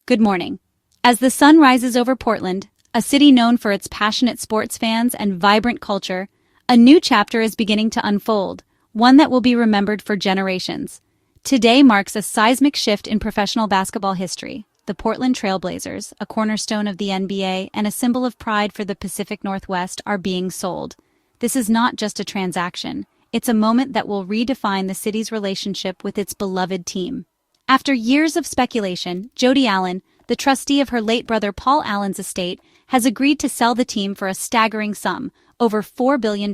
Good morning. As the sun rises over Portland, a city known for its passionate sports fans and vibrant culture, a new chapter is beginning to unfold, one that will be remembered for generations. Today marks a seismic shift in professional basketball history. The Portland TrailBlazers, a cornerstone of the NBA and a symbol of pride for the Pacific Northwest, are being sold. This is not just a transaction. It's a moment that will redefine the city's relationship with its beloved team. After years of speculation, Jody Allen, the trustee of her late brother Paul Allen's estate, has agreed to sell the team for a staggering sum, over $4 billion.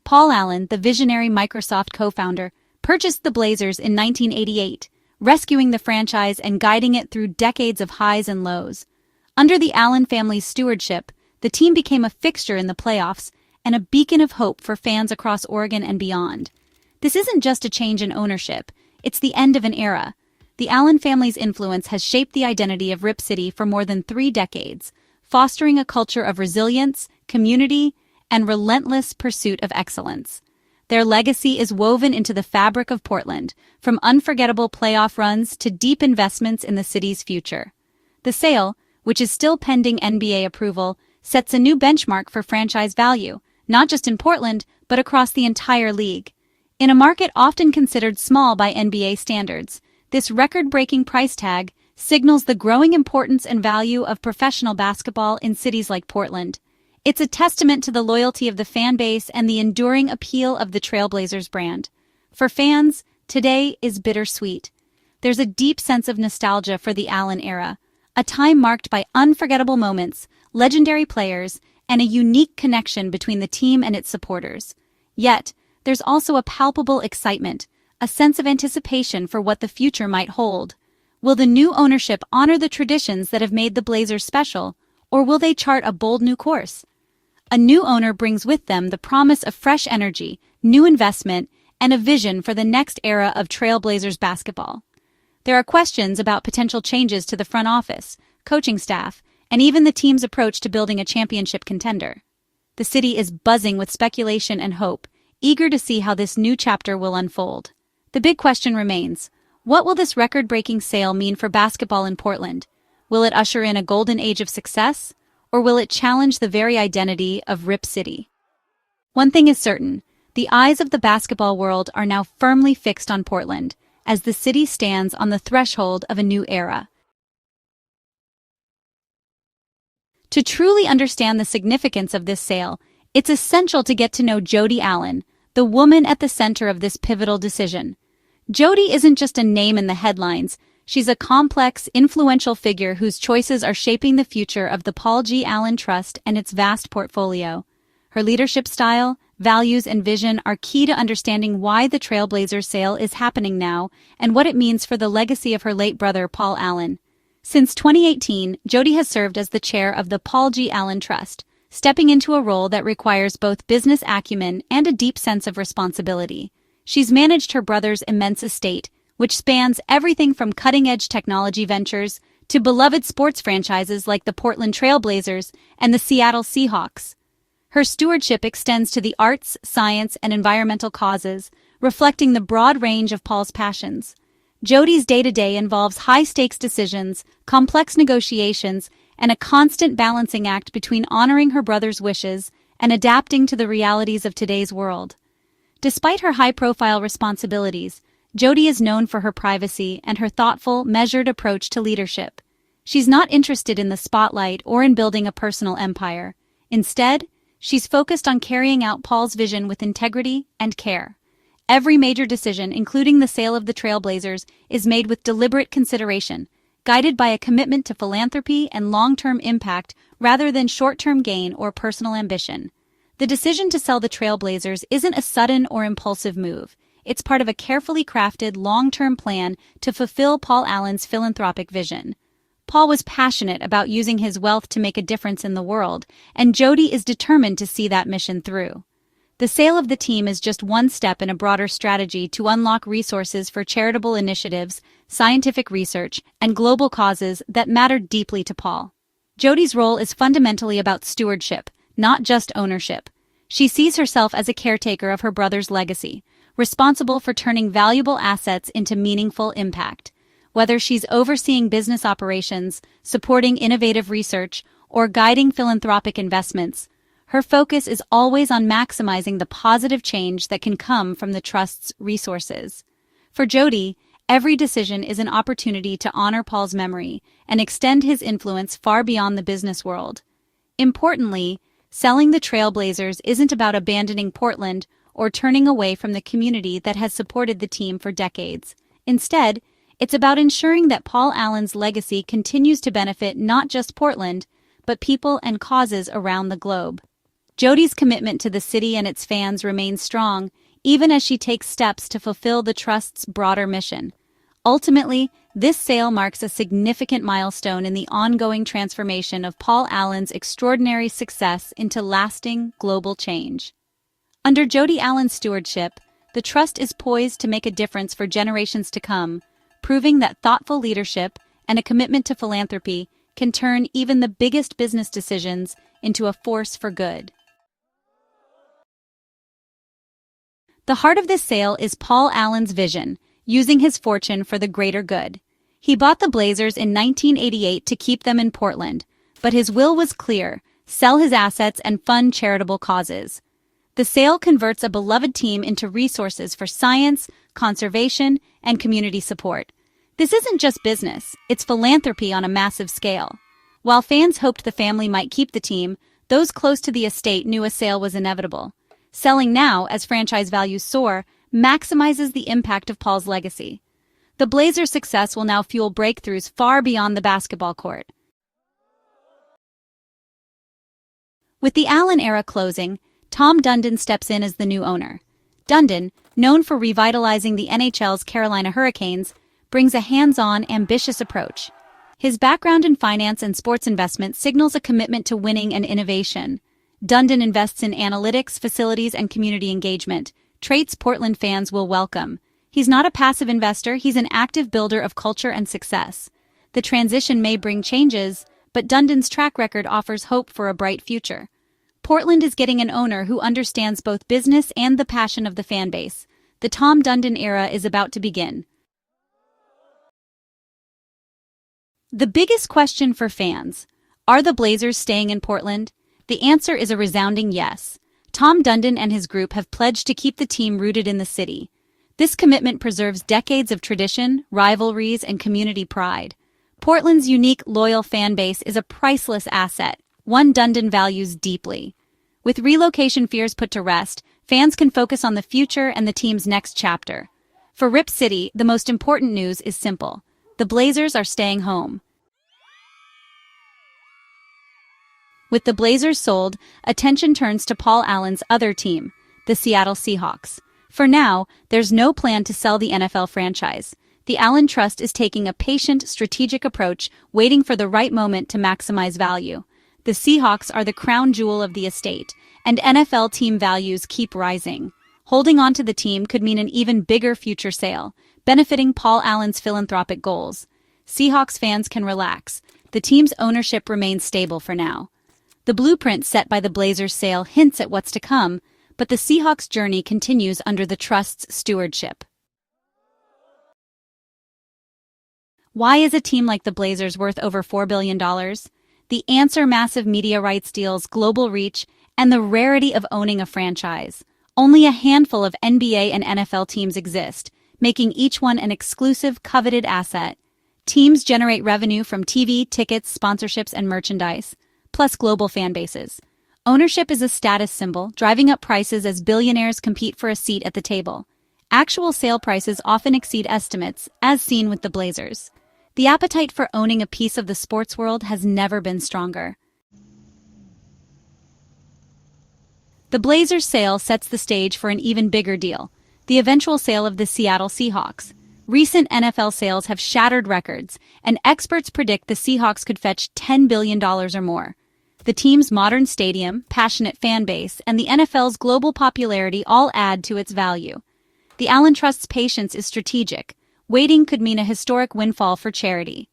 Paul Allen, the visionary Microsoft co-founder, purchased the Blazers in 1988, rescuing the franchise and guiding it through decades of highs and lows. Under the Allen family's stewardship, the team became a fixture in the playoffs and a beacon of hope for fans across Oregon and beyond. This isn't just a change in ownership. It's the end of an era. The Allen family's influence has shaped the identity of Rip City for more than 3 decades, fostering a culture of resilience, community, and relentless pursuit of excellence. Their legacy is woven into the fabric of Portland, from unforgettable playoff runs to deep investments in the city's future. The sale, which is still pending NBA approval, sets a new benchmark for franchise value, not just in Portland, but across the entire league. In a market often considered small by NBA standards, this record-breaking price tag signals the growing importance and value of professional basketball in cities like Portland. It's a testament to the loyalty of the fan base and the enduring appeal of the TrailBlazers brand. For fans, today is bittersweet. There's a deep sense of nostalgia for the Allen era, a time marked by unforgettable moments, legendary players, and a unique connection between the team and its supporters. Yet, there's also a palpable excitement, a sense of anticipation for what the future might hold. Will the new ownership honor the traditions that have made the Blazers special, or will they chart a bold new course? A new owner brings with them the promise of fresh energy, new investment, and a vision for the next era of TrailBlazers basketball. There are questions about potential changes to the front office, coaching staff, and even the team's approach to building a championship contender. The city is buzzing with speculation and hope, eager to see how this new chapter will unfold. The big question remains, what will this record-breaking sale mean for basketball in Portland? Will it usher in a golden age of success, or will it challenge the very identity of Rip City? One thing is certain, the eyes of the basketball world are now firmly fixed on Portland, as the city stands on the threshold of a new era. To truly understand the significance of this sale, it's essential to get to know Jody Allen, the woman at the center of this pivotal decision. Jody isn't just a name in the headlines. She's a complex, influential figure whose choices are shaping the future of the Paul G. Allen Trust and its vast portfolio. Her leadership style, values, and vision are key to understanding why the TrailBlazers sale is happening now and what it means for the legacy of her late brother Paul Allen. Since 2018, Jody has served as the chair of the Paul G. Allen Trust, stepping into a role that requires both business acumen and a deep sense of responsibility. She's managed her brother's immense estate, which spans everything from cutting-edge technology ventures to beloved sports franchises like the Portland TrailBlazers and the Seattle Seahawks. Her stewardship extends to the arts, science, and environmental causes, reflecting the broad range of Paul's passions. Jody's day-to-day involves high-stakes decisions, complex negotiations, and a constant balancing act between honoring her brother's wishes and adapting to the realities of today's world. Despite her high-profile responsibilities, Jody is known for her privacy and her thoughtful, measured approach to leadership. She's not interested in the spotlight or in building a personal empire. Instead, she's focused on carrying out Paul's vision with integrity and care. Every major decision, including the sale of the TrailBlazers, is made with deliberate consideration, guided by a commitment to philanthropy and long-term impact rather than short-term gain or personal ambition. The decision to sell the TrailBlazers isn't a sudden or impulsive move. It's part of a carefully crafted long-term plan to fulfill Paul Allen's philanthropic vision. Paul was passionate about using his wealth to make a difference in the world, and Jody is determined to see that mission through. The sale of the team is just one step in a broader strategy to unlock resources for charitable initiatives, scientific research, and global causes that matter deeply to Paul. Jody's role is fundamentally about stewardship, not just ownership. She sees herself as a caretaker of her brother's legacy, responsible for turning valuable assets into meaningful impact. Whether she's overseeing business operations, supporting innovative research, or guiding philanthropic investments, her focus is always on maximizing the positive change that can come from the trust's resources. For Jody, every decision is an opportunity to honor Paul's memory and extend his influence far beyond the business world. Importantly, selling the TrailBlazers isn't about abandoning Portland or turning away from the community that has supported the team for decades. Instead, it's about ensuring that Paul Allen's legacy continues to benefit not just Portland, but people and causes around the globe. Jody's commitment to the city and its fans remains strong, even as she takes steps to fulfill the trust's broader mission. Ultimately, this sale marks a significant milestone in the ongoing transformation of Paul Allen's extraordinary success into lasting global change. Under Jody Allen's stewardship, the trust is poised to make a difference for generations to come, proving that thoughtful leadership and a commitment to philanthropy can turn even the biggest business decisions into a force for good. The heart of this sale is Paul Allen's vision, using his fortune for the greater good. He bought the Blazers in 1988 to keep them in Portland, but his will was clear: sell his assets and fund charitable causes. The sale converts a beloved team into resources for science, conservation, and community support. This isn't just business, it's philanthropy on a massive scale. While fans hoped the family might keep the team, those close to the estate knew a sale was inevitable. Selling now, as franchise values soar, maximizes the impact of Paul's legacy. The Blazers' success will now fuel breakthroughs far beyond the basketball court. With the Allen era closing, Tom Dundon steps in as the new owner. Dundon, known for revitalizing the NHL's Carolina Hurricanes, brings a hands-on, ambitious approach. His background in finance and sports investment signals a commitment to winning and innovation. Dundon invests in analytics, facilities, and community engagement, traits Portland fans will welcome. He's not a passive investor, he's an active builder of culture and success. The transition may bring changes, but Dundon's track record offers hope for a bright future. Portland is getting an owner who understands both business and the passion of the fan base. The Tom Dundon era is about to begin. The biggest question for fans: are the Blazers staying in Portland? The answer is a resounding yes. Tom Dundon and his group have pledged to keep the team rooted in the city. This commitment preserves decades of tradition, rivalries, and community pride. Portland's unique, loyal fan base is a priceless asset, one Dundon values deeply. With relocation fears put to rest, fans can focus on the future and the team's next chapter. For Rip City, the most important news is simple: the Blazers are staying home. With the Blazers sold, attention turns to Paul Allen's other team, the Seattle Seahawks. For now, there's no plan to sell the NFL franchise. The Allen Trust is taking a patient, strategic approach, waiting for the right moment to maximize value. The Seahawks are the crown jewel of the estate, and NFL team values keep rising. Holding on to the team could mean an even bigger future sale, benefiting Paul Allen's philanthropic goals. Seahawks fans can relax. The team's ownership remains stable for now. The blueprint set by the Blazers sale hints at what's to come, but the Seahawks' journey continues under the Trust's stewardship. Why is a team like the Blazers worth over $4 billion? The answer: massive media rights deals, global reach, and the rarity of owning a franchise. Only a handful of NBA and NFL teams exist, making each one an exclusive, coveted asset. Teams generate revenue from TV, tickets, sponsorships, and merchandise, plus global fan bases. Ownership is a status symbol, driving up prices as billionaires compete for a seat at the table. Actual sale prices often exceed estimates, as seen with the Blazers. The appetite for owning a piece of the sports world has never been stronger. The Blazers sale sets the stage for an even bigger deal: the eventual sale of the Seattle Seahawks. Recent NFL sales have shattered records, and experts predict the Seahawks could fetch $10 billion or more. The team's modern stadium, passionate fan base, and the NFL's global popularity all add to its value. The Allen Trust's patience is strategic. Waiting could mean a historic windfall for charity.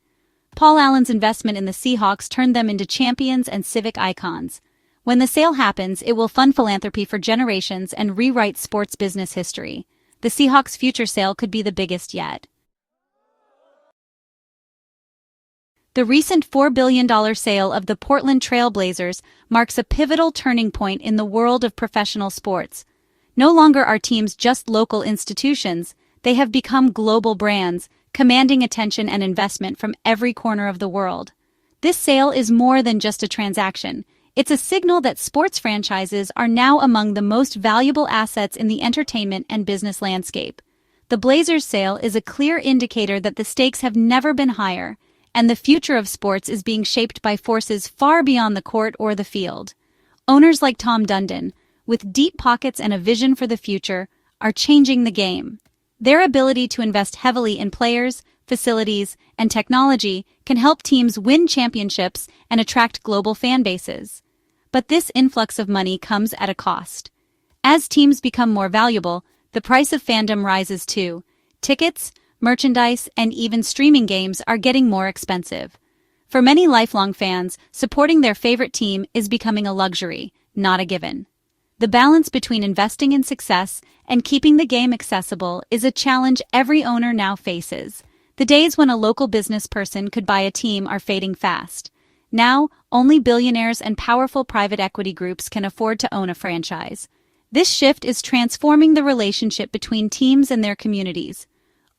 Paul Allen's investment in the Seahawks turned them into champions and civic icons. When the sale happens, it will fund philanthropy for generations and rewrite sports business history. The Seahawks' future sale could be the biggest yet. The recent $4 billion sale of the Portland TrailBlazers marks a pivotal turning point in the world of professional sports. No longer are teams just local institutions, they have become global brands, commanding attention and investment from every corner of the world. This sale is more than just a transaction. It's a signal that sports franchises are now among the most valuable assets in the entertainment and business landscape. The Blazers sale is a clear indicator that the stakes have never been higher, and the future of sports is being shaped by forces far beyond the court or the field. Owners like Tom Dundon, with deep pockets and a vision for the future, are changing the game. Their ability to invest heavily in players, facilities, and technology can help teams win championships and attract global fan bases. But this influx of money comes at a cost. As teams become more valuable, the price of fandom rises too. Tickets, merchandise, and even streaming games are getting more expensive. For many lifelong fans, supporting their favorite team is becoming a luxury, not a given. The balance between investing in success and keeping the game accessible is a challenge every owner now faces. The days when a local business person could buy a team are fading fast. Now, only billionaires and powerful private equity groups can afford to own a franchise. This shift is transforming the relationship between teams and their communities.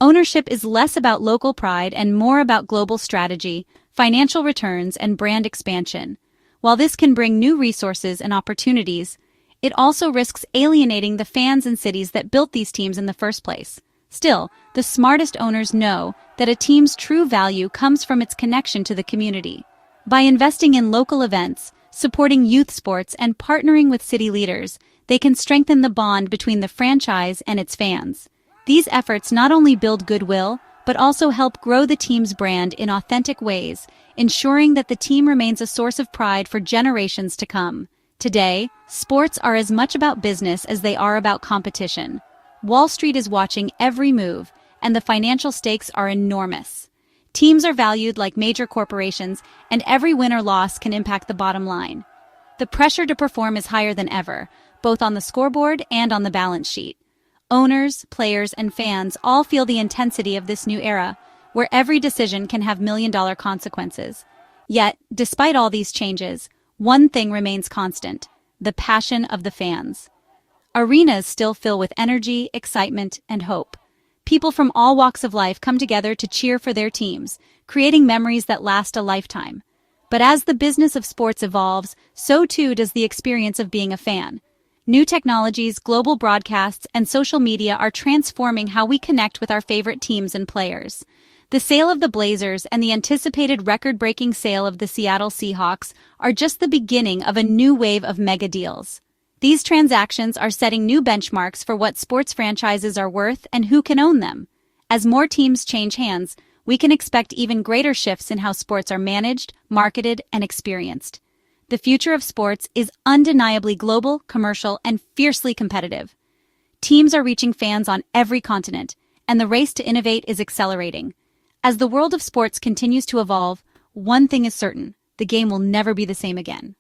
Ownership is less about local pride and more about global strategy, financial returns, and brand expansion. While this can bring new resources and opportunities, it also risks alienating the fans and cities that built these teams in the first place. Still, the smartest owners know that a team's true value comes from its connection to the community. By investing in local events, supporting youth sports, and partnering with city leaders, they can strengthen the bond between the franchise and its fans. These efforts not only build goodwill, but also help grow the team's brand in authentic ways, ensuring that the team remains a source of pride for generations to come. Today, sports are as much about business as they are about competition. Wall Street is watching every move, and the financial stakes are enormous. Teams are valued like major corporations, and every win or loss can impact the bottom line. The pressure to perform is higher than ever, both on the scoreboard and on the balance sheet. Owners, players, and fans all feel the intensity of this new era, where every decision can have million-dollar consequences. Yet, despite all these changes, one thing remains constant: the passion of the fans. Arenas still fill with energy, excitement, and hope. People from all walks of life come together to cheer for their teams, creating memories that last a lifetime. But as the business of sports evolves, so too does the experience of being a fan. New technologies, global broadcasts, and social media are transforming how we connect with our favorite teams and players. The sale of the Blazers and the anticipated record-breaking sale of the Seattle Seahawks are just the beginning of a new wave of mega deals. These transactions are setting new benchmarks for what sports franchises are worth and who can own them. As more teams change hands, we can expect even greater shifts in how sports are managed, marketed, and experienced. The future of sports is undeniably global, commercial, and fiercely competitive. Teams are reaching fans on every continent, and the race to innovate is accelerating. As the world of sports continues to evolve, one thing is certain: the game will never be the same again.